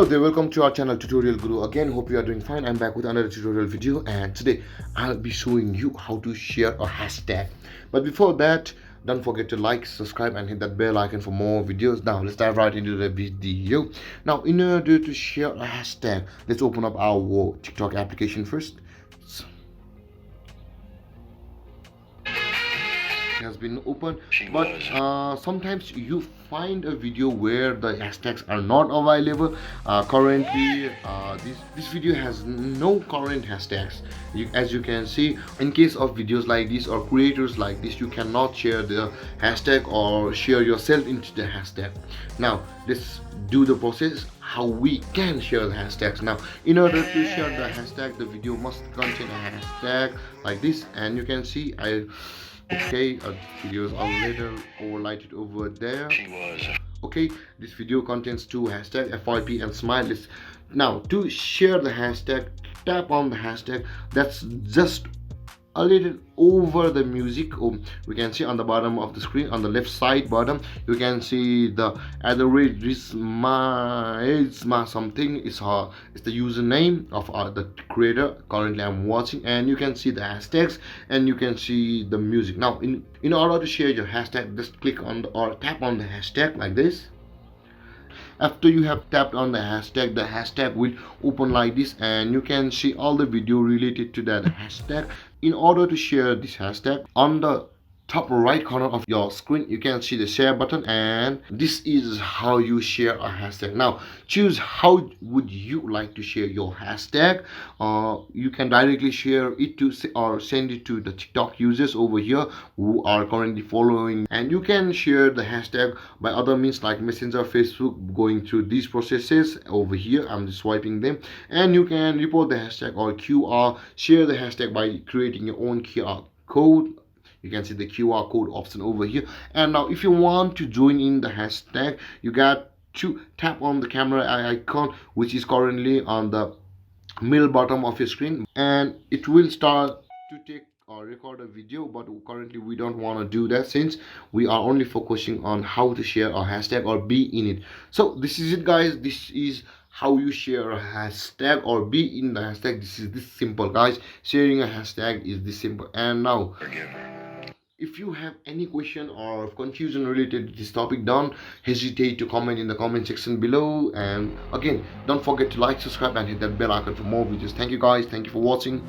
Hello there, welcome to our channel Tutorial Guru. Again, hope you are doing fine. I'm back with another tutorial video, and today I'll be showing you how to share a hashtag. But before that, don't forget to like, subscribe and hit that bell icon for more videos. Now let's dive right into the video. Now, in order to share a hashtag, let's open up our TikTok application first. Has been open, but sometimes you find a video where the hashtags are not available. Currently this video has no current hashtags. As you can see, in case of videos like this or creators like this, you cannot share the hashtag or share yourself into the hashtag. Now let's do the process how we can share the hashtags. Now, in order to share the hashtag, the video must contain a hashtag like this, and you can see videos are later overlighted over there. Okay, this video contains two hashtags, FYP and smile. Now to share the hashtag, tap on the hashtag that's just a little over the music. We can see on the bottom of the screen, on the left side bottom, you can see the @risma something is the username of the creator currently I'm watching, and you can see the hashtags and you can see the music. Now in order to share your hashtag, just click on or tap on the hashtag like this. After you have tapped on the hashtag will open like this, and you can see all the video related to that hashtag. In order to share this hashtag, on the top right corner of your screen you can see the share button, and this is how you share a hashtag. Now choose how would you like to share your hashtag. You can directly share it to or send it to the TikTok users over here who are currently following, and you can share the hashtag by other means like Messenger, Facebook, going through these processes over here. I'm just swiping them, and you can report the hashtag or QR, share the hashtag by creating your own QR code. You can see the QR code option over here. And now if you want to join in the hashtag, you got to tap on the camera icon, which is currently on the middle bottom of your screen, and it will start to take or record a video. But currently we don't want to do that, since we are only focusing on how to share a hashtag or be in it. So this is it, guys. This is how you share a hashtag or be in the hashtag. This is this simple, guys. Sharing a hashtag is this simple. And now, if you have any question or confusion related to this topic, don't hesitate to comment in the comment section below. And again, don't forget to like, subscribe and hit that bell icon for more videos. Thank you, guys. Thank you for watching.